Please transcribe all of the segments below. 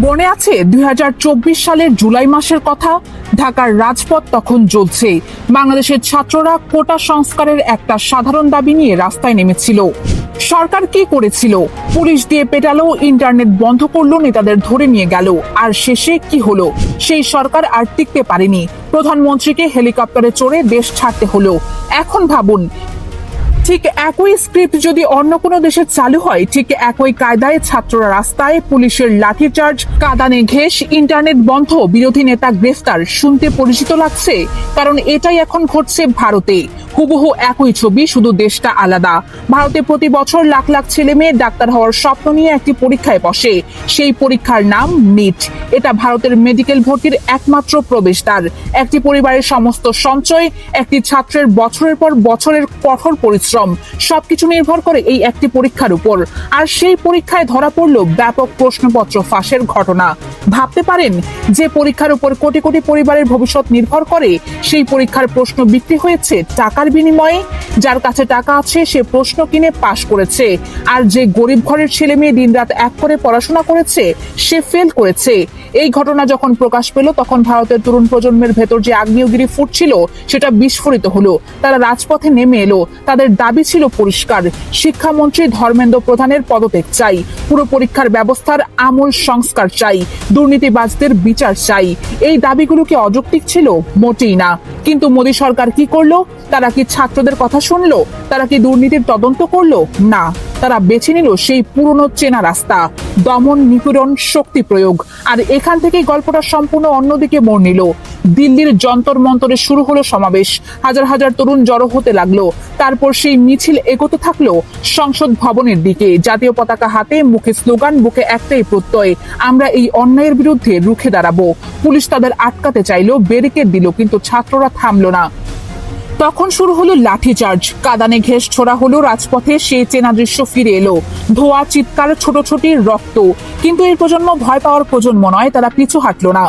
মনে আছে 2024 সালের জুলাই মাসের কথা? ঢাকার রাজপথ তখন জ্বলছে। বাংলাদেশের ছাত্ররা কোটা সংস্কারের একটা সাধারণ দাবি নিয়ে রাস্তায় নেমেছিল। সরকার কি করেছিল? পুলিশ দিয়ে পেটালো, ইন্টারনেট বন্ধ করলো, নেতাদের ধরে নিয়ে গেল। আর শেষে কি হলো? সেই সরকার আর টিকতে পারেনি। প্রধানমন্ত্রীকে হেলিকপ্টারে চড়ে দেশ ছাড়তে হলো। এখন ভাবুন, ঠিক একই স্ক্রিপ্ট যদি অন্য কোনো দেশে চালু হয়, ঠিক একই কায়দায় ছাত্ররা রাস্তায়, পুলিশের লাঠিচার্জ, কাঁদানে ঘেঁষ, ইন্টারনেট বন্ধ, বিরোধী নেতা গ্রেফতার, শুনতে পরিচিত লাগছে? কারণ এটাই এখন ঘটছে ভারতে। হুবহু একই ছবি, শুধু দেশটা আলাদা। ভারতে প্রতি বছর লাখ লাখ ছেলে মেয়ে ডাক্তার হওয়ার স্বপ্ন নিয়ে একটি পরীক্ষায় বসে। সেই পরীক্ষার নাম নিট। এটা ভারতের মেডিকেল ভর্তির একমাত্র প্রবেশদ্বার। একটি পরিবারের সমস্ত সঞ্চয়, একটি ছাত্রের বছরের পর বছরের কঠোর পরিশ্রম, সবকিছু নির্ভর করে এই একটি পরীক্ষার উপর। আর সেই পরীক্ষায় ধরা পড়ল ব্যাপক প্রশ্নপত্র ফাঁসের ঘটনা। ভাবতে পারেন, যে পরীক্ষার উপর কোটি কোটি পরিবারের ভবিষ্যৎ নির্ভর করে, সেই পরীক্ষার প্রশ্ন বিক্রি হয়েছে টাকার বিনিময়ে। যার কাছে টাকা আছে সে প্রশ্ন কিনে পাশ করেছে, আর যে গরিব ঘরের ছেলে মেয়ে দিনরাত এক করে পড়াশোনা করেছে সে ফেল করেছে। এই ঘটনা যখন প্রকাশ পেল, তখন ভারতের তরুণ প্রজন্মের ভেতর যে আগ্নেয়গিরি ফুটছিল সেটা বিস্ফোরিত হলো। তারা রাজপথে নেমে এলো। তাদের দাবি ছিল পরিষ্কার: শিক্ষামন্ত্রী ধর্মেন্দ্র প্রধানের পদত্যাগ চাই, পুরো পরীক্ষার ব্যবস্থার আমূল সংস্কার চাই, দুর্নীতিবাজদের বিচার চাই। এই দাবিগুলো কি অযৌক্তিক ছিল? মোটেই না। কিন্তু মোদী সরকার কি করলো? তারা কি ছাত্রদের কথা শুনলো? তারা কি দুর্নীতির তদন্ত করলো? না, তারা বেছে নিল সেই পুরনো চেনা রাস্তা: দমন, নিপীড়ন, শক্তি প্রয়োগ। আর এখান থেকেই গল্পটা সম্পূর্ণ অন্যদিকে মোড় নিল। দিল্লির যন্তর মন্তরে শুরু হলো সমাবেশ। হাজার হাজার তরুণ জড়ো হতে লাগলো। তারপর সেই মিছিল এগোতে থাকলো সংসদ ভবনের দিকে, জাতীয় পতাকা হাতে, মুখে স্লোগান, বুকে একটাই প্রত্যয়: আমরা এই অন্যায়ের বিরুদ্ধে রুখে দাঁড়াবো। পুলিশ তাদের আটকাতে চাইলো, ব্যারিকেড দিল, কিন্তু ছাত্ররা থামলো না। তখন শুরু হলো লাঠিচার্জ, কাঁদানে ঘেঁষ ছোড়া হলো রাজপথে। সেই চেনা দৃশ্য ফিরে এলো: ধোয়া, চিৎকার, ছোটাছুটির রক্ত। কিন্তু এই প্রজন্ম ভয় পাওয়ার প্রজন্ম নয়, তারা পিছু হাঁটলো না।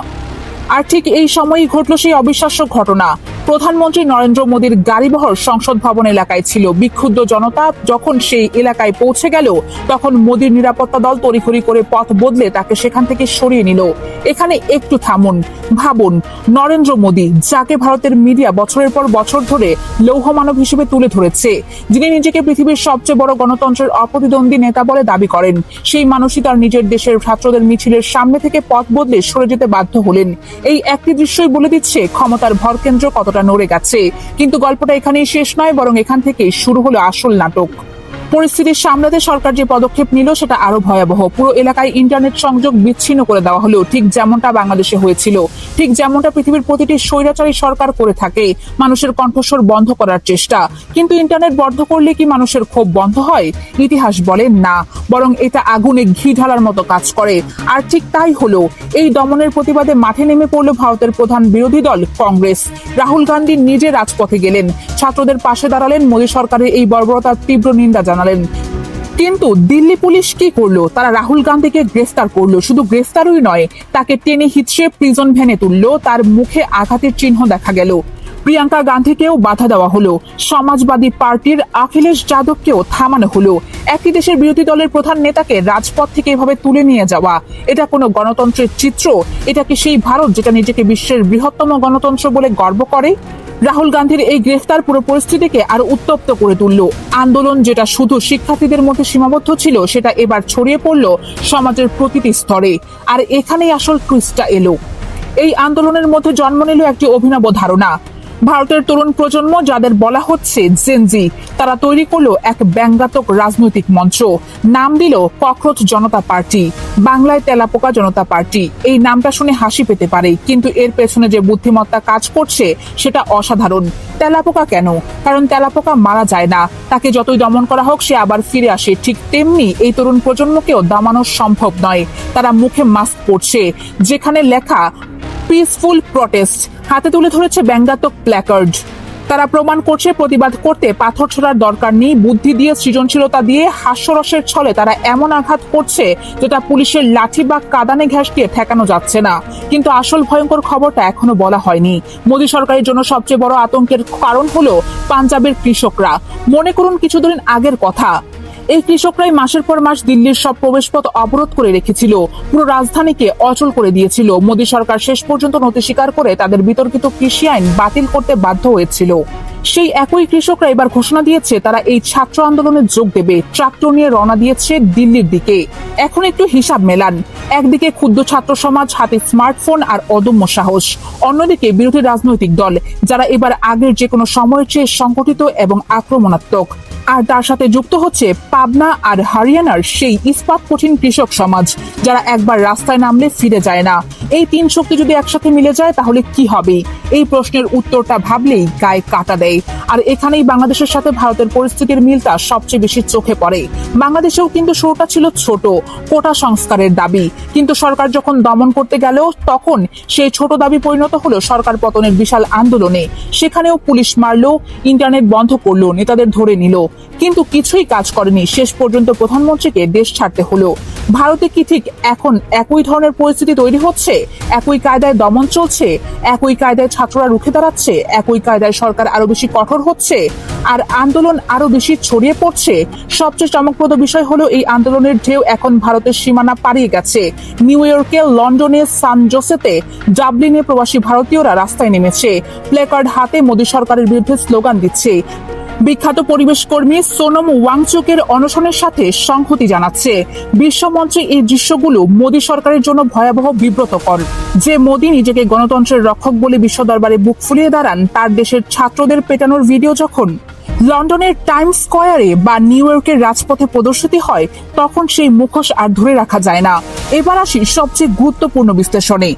আর ঠিক এই সময়ই ঘটল সেই অবিশ্বাস্য ঘটনা। প্রধানমন্ত্রী নরেন্দ্র মোদীর গাড়িবহর সংসদ ভবন এলাকায় ছিল। বিক্ষুব্ধ জনতা যখন সেই এলাকায় পৌঁছে গেল, তখন মোদীর নিরাপত্তা দল তড়িঘড়ি করে পথ বদলে তাকে সেখান থেকে সরিয়ে নিল। এখানে একটু থামুন, ভাবুন। নরেন্দ্র মোদী, যাকে ভারতের মিডিয়া বছরের পর বছর ধরে লৌহ মানব হিসেবে তুলে ধরেছে, যিনি নিজেকে পৃথিবীর সবচেয়ে বড় গণতন্ত্রের অপ্রতিদ্বন্দ্বী নেতা বলে দাবি করেন, সেই মানুষই তার নিজের দেশের ছাত্রদের মিছিলের সামনে থেকে পথ বদলে সরে যেতে বাধ্য হলেন। এই একটি দৃশ্যই বলে দিচ্ছে ক্ষমতার ভরকেন্দ্র কতটা নড়ে গেছে। কিন্তু গল্পটা এখানেই শেষ নয়, বরং এখান থেকেই শুরু হলো আসল নাটক। পরিস্থিতি সামলাতে সরকার যে পদক্ষেপ নিল সেটা আরো ভয়াবহ। পুরো এলাকায় ইন্টারনেট সংযোগ বিচ্ছিন্ন করে দেওয়া হলো, ঠিক যেমনটা বাংলাদেশে হয়েছিল, ঠিক যেমনটা পৃথিবীর প্রতিটি স্বৈরাচারী সরকার করে থাকে। মানুষের কণ্ঠস্বর বন্ধ করার চেষ্টা। কিন্তু ইন্টারনেট বন্ধ করলে কি মানুষের ক্ষোভ বন্ধ হয়? ইতিহাস বলে না, বরং এটা আগুনে ঘি ঢালার মতো কাজ করে। আর ঠিক তাই হলো। এই দমনের প্রতিবাদে মাঠে নেমে পড়ল ভারতের প্রধান বিরোধী দল কংগ্রেস। রাহুল গান্ধী নিজে রাজপথে গেলেন, ছাত্রদের পাশে দাঁড়ালেন, মোদী সরকারের এই বর্বরতার তীব্র নিন্দা জানালেন। কিন্তু দিল্লি পুলিশ কি করলো? তারা রাহুল গান্ধীকে গ্রেফতার করলো। শুধু গ্রেফতারই নয়, তাকে টেনে হিঁচড়ে প্রিজন ভ্যানে তুললো। তার মুখে আঘাতের চিহ্ন দেখা গেল। প্রিয়াঙ্কা গান্ধীকেও বাধা দেওয়া হলো। সমাজবাদী পার্টির অখিলেশ যাদবকেও থামানো হলো। একটি দেশের বিরোধী দলের প্রধান নেতাকে রাজপথ থেকে এভাবে তুলে নিয়ে যাওয়া, এটা কোনো গণতন্ত্রের চিত্র? এটা কি সেই ভারত যেটা নিজেকে বিশ্বের বৃহত্তম গণতন্ত্র বলে গর্ব করে? রাহুল গান্ধীর এই গ্রেফতার পুরো পরিস্থিতিকে আরো উত্তপ্ত করে তুলল। আন্দোলন যেটা শুধু শিক্ষার্থীদের মধ্যে সীমাবদ্ধ ছিল, সেটা এবার ছড়িয়ে পড়ল সমাজের প্রতিটি স্তরে। আর এখানেই আসল টুইস্টটা এলো। এই আন্দোলনের মধ্যে জন্ম নিল একটি অভিনব ধারণা। ভারতের তরুণ প্রজন্ম, যাদের বলা হচ্ছে জেনজি, তারা তৈরি করলো এক ব্যঙ্গাত্মক রাজনৈতিক মঞ্চ। নাম দিল ককরোচ জনতা পার্টি, বাংলায় তেলাপোকা জনতা পার্টি। এই নামটা শুনে হাসি পেতে পারে, কিন্তু এর পেছনে যে বুদ্ধিমত্তা কাজ করছে সেটা অসাধারণ। তেলাপোকা কেন? কারণ তেলাপোকা মারা যায় না, তাকে যতই দমন করা হোক সে আবার ফিরে আসে। ঠিক তেমনি এই তরুণ প্রজন্মকেও দমানো সম্ভব নয়। তারা মুখে মাস্ক পরছে, যেখানে লেখা পিসফুল প্রটেস্ট, হাতে তুলে ধরেছে ব্যঙ্গাত্মক প্ল্যাকার্ড। তারা প্রমাণ করছে প্রতিবাদ করতে পাথর ছোড়ার দরকার নেই। বুদ্ধি দিয়ে, সৃজনশীলতা দিয়ে, হাস্যরসের ছলে তারা এমন আঘাত করছে যেটা পুলিশের লাঠি বা কাঁদানে ঘাস দিয়ে ঠেকানো যাচ্ছে না। কিন্তু আসল ভয়ঙ্কর খবরটা এখনো বলা হয়নি। মোদী সরকারের জন্য সবচেয়ে বড় আতঙ্কের কারণ হলো পাঞ্জাবের কৃষকরা। মনে করুন কিছুদিন আগের কথা। এই কৃষকরাই মাসের পর মাস দিল্লির সব প্রবেশপথ অবরোধ করে রেখেছিল, পুরো রাজধানীকে অচল করে দিয়েছিল। মোদী সরকার শেষ পর্যন্ত নতি স্বীকার করে তাদের বিতর্কিত কৃষি আইন বাতিল করতে বাধ্য হয়েছিল। সেই একই কৃষকরা এবার ঘোষণা দিয়েছে তারা এই ছাত্র আন্দোলনে যোগ দেবে। ট্রাক্টর নিয়ে রওনা দিয়েছে দিল্লির দিকে। এখন একটু হিসাব মেলান, একদিকে ক্ষুদ্র ছাত্র সমাজ, হাতে স্মার্টফোন আর অদম্য সাহস, অন্যদিকে বিরোধী রাজনৈতিক দল যারা এবার আগের যে কোনো সময়ের চেয়ে সংগঠিত এবং আক্রমণাত্মক। আর তার সাথে যুক্ত হচ্ছে পাবনা আর হরিয়ানার সেই ইস্পাত কঠিন কৃষক সমাজ যারা একবার রাস্তায় নামলে ফিরে যায় না। এই তিন শক্তি যদি একসাথে মিলে যায় তাহলে কি হবে? এই প্রশ্নের উত্তরটা ভাবলেই গায়ে কাঁটা দেয়। আর এখানেই বাংলাদেশের সাথে ভারতের পরিস্থিতির মিলটা সবচেয়ে বেশি চোখে পড়ে। বাংলাদেশেও কিন্তু শুরুটা ছিল ছোট, কোটা সংস্কারের দাবি, কিন্তু সরকার যখন দমন করতে গেল তখন সেই ছোট দাবি পরিণত হলো সরকার পতনের বিশাল আন্দোলনে। সেখানেও পুলিশ মারলো, ইন্টারনেট বন্ধ করলো, নেতাদের ধরে নিল, কিন্তু কিছুই কাজ করেনি। শেষ পর্যন্ত প্রধানমন্ত্রীকে দেশ ছাড়তে হলো। ভারতে কি ঠিক এখন একই ধরনের পরিস্থিতি তৈরি হচ্ছে? একই কায়দায় দমন চলছে, একই কায়দায় ছাত্ররা রুখে দাঁড়াচ্ছে, একই কায়দায় সরকার আরো বেশি কঠোর হচ্ছে, আর আন্দোলন আরো বেশি ছড়িয়ে পড়ছে। সবচেয়ে চমকপ্রদ বিষয় হলো এই আন্দোলনের ঢেউ এখন ভারতের সীমানা পাড়িয়ে গেছে। নিউ ইয়র্কে, লন্ডনে, সান জোসেতে, ডাবলিনে প্রবাসী ভারতীয়রা রাস্তায় নেমেছে, প্লেকার্ড হাতে মোদী সরকারের বিরুদ্ধে স্লোগান দিচ্ছে। বিখ্যাত পরিবেশ কর্মী সোনম ওয়াংচুকের অনশনের সাথে সংহতি জানাচ্ছে। বিশ্বমঞ্চে এই দৃশ্যগুলো মোদী সরকারের জন্য ভয়াবহ বিব্রতকর। যে মোদী নিজেকে গণতন্ত্রের রক্ষক বলে বিশ্ব দরবারে বুক ফুলিয়ে দাঁড়ান, তার দেশের ছাত্রদের পেটানোর ভিডিও যখন লন্ডনের টাইমস স্কয়ারে বা নিউ ইয়র্কের রাজপথে প্রদর্শিত হয়, তখন সেই মুখোশ আর ধরে রাখা যায় না। এবার আসি সবচেয়ে গুরুত্বপূর্ণ বিশ্লেষণে।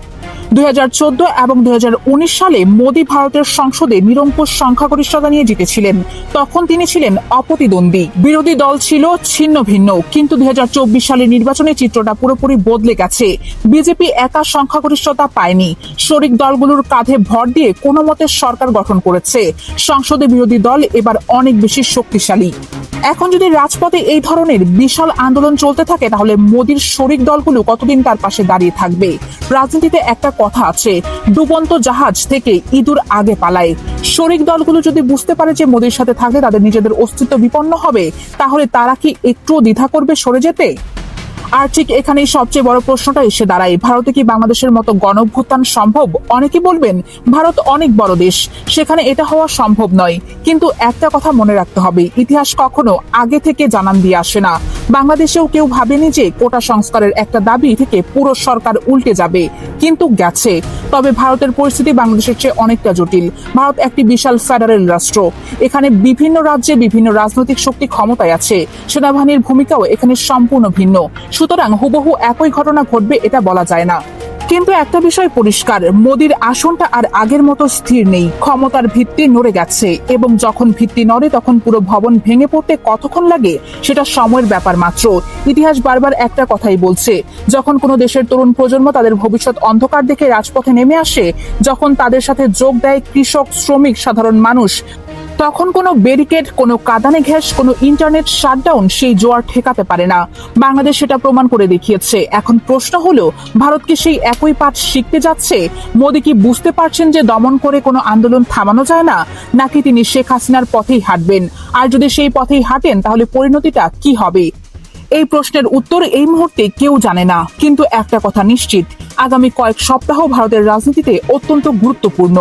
2014 এবং 2019 সালে মোদী ভারতের সংসদে নিরঙ্কুশ সংখ্যাগরিষ্ঠতা নিয়ে জিতেছিলেন। তখন তিনি ছিলেন অপ্রতিদ্বন্দ্বী, বিরোধী দল ছিল ছিন্ন ভিন্ন। কিন্তু 2024 সালের নির্বাচনে চিত্রটা পুরোপুরি বদলে গেছে। বিজেপি একা সংখ্যাগরিষ্ঠতা পায়নি, শরিক দলগুলোর কাঁধে ভর দিয়ে কোনো মতে সরকার গঠন করেছে। সংসদে বিরোধী দল এবার অনেক বেশি শক্তিশালী। এখন যদি রাজপথে এই ধরনের বিশাল আন্দোলন চলতে থাকে, তাহলে মোদীর শরিক দলগুলো কতদিন তার পাশে দাঁড়িয়ে থাকবে? রাজনীতিতে একটা কথা আছে, ডুবন্ত জাহাজ থেকে ইঁদুর আগে পালায়। শরিক দলগুলো যদি বুঝতে পারে যে মোদীর সাথে থাকলে তাদের নিজেদের অস্তিত্ব বিপন্ন হবে, তাহলে তারা কি একটুও দ্বিধা করবে সরে যেতে? আর ঠিক এখানেই সবচেয়ে বড় প্রশ্নটা এসে দাঁড়ায়, ভারতে কি বাংলাদেশের মতো গণঅভ্যুত্থান সম্ভব? অনেকে বলবেন ভারত অনেক বড় দেশ, সেখানে এটা হওয়া সম্ভব নয়। কিন্তু একটা কথা মনে রাখতে হবে, ইতিহাস কখনো আগে থেকে জানান দিয়ে আসে না। বাংলাদেশেও কেউ ভাবেনি যে কোটা সংস্কারের একটা দাবি থেকে পুরো সরকার উল্টে যাবে, কিন্তু গেছে। তবে ভারতের পরিস্থিতি বাংলাদেশের চেয়ে অনেকটা জটিল। ভারত একটি বিশাল ফেডারেল রাষ্ট্র, এখানে বিভিন্ন রাজ্যে বিভিন্ন রাজনৈতিক শক্তি ক্ষমতায় আছে। সেনাবাহিনীর ভূমিকাও এখানে সম্পূর্ণ ভিন্ন। সুতরাং হুবহু একই ঘটনা ঘটবে এটা বলা যায় না। কিন্তু একটা বিষয় পরিষ্কার, মোদীর আসনটা আর আগের মতো স্থির নেই। ক্ষমতার ভিত্তি নড়ে গেছে, এবং যখন ভিত্তি নড়ে তখন পুরো ভবন ভেঙে পড়তে কতক্ষণ লাগে সেটা সময়ের ব্যাপার মাত্র। ইতিহাস বারবার একটা কথাই বলছে, যখন কোনো দেশের তরুণ প্রজন্ম তাদের ভবিষ্যৎ অন্ধকার দেখে রাজপথে নেমে আসে, যখন তাদের সাথে যোগ দেয় কৃষক, শ্রমিক, সাধারণ মানুষ, তখন কোনো ব্যারিকেড, কোনো কাঁদানে ঘ্যাস, কোনো ইন্টারনেট শাটডাউন সেই জোয়ার ঠেকাতে পারে না। বাংলাদেশ সেটা প্রমাণ করে দেখিয়েছে। এখন প্রশ্ন হলো, ভারতকে সেই একই পাঠ শিখতে যাচ্ছে? মোদী কি বুঝতে পারছেন যে দমন করে কোনো আন্দোলন থামানো যায় না, নাকি তিনি শেখ হাসিনার পথেই হাঁটবেন? আর যদি সেই পথেই হাঁটেন, তাহলে পরিণতিটা কি হবে? এই প্রশ্নের উত্তর এই মুহূর্তে কেউ জানে না। কিন্তু একটা কথা নিশ্চিত, আগামী কয়েক সপ্তাহ ভারতের রাজনীতিতে অত্যন্ত গুরুত্বপূর্ণ।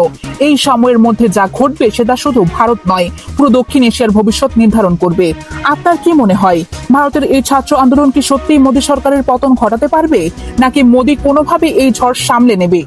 এই সময়ের মধ্যে যা ঘটবে সেটা শুধু ভারত নয়, পুরো দক্ষিণ এশিয়ার ভবিষ্যৎ নির্ধারণ করবে। আপনার কি মনে হয়, ভারতের এই ছাত্র আন্দোলন কি সত্যিই মোদী সরকারের পতন ঘটাতে পারবে, নাকি মোদী কোনোভাবে এই ঝড় সামলে নেবে?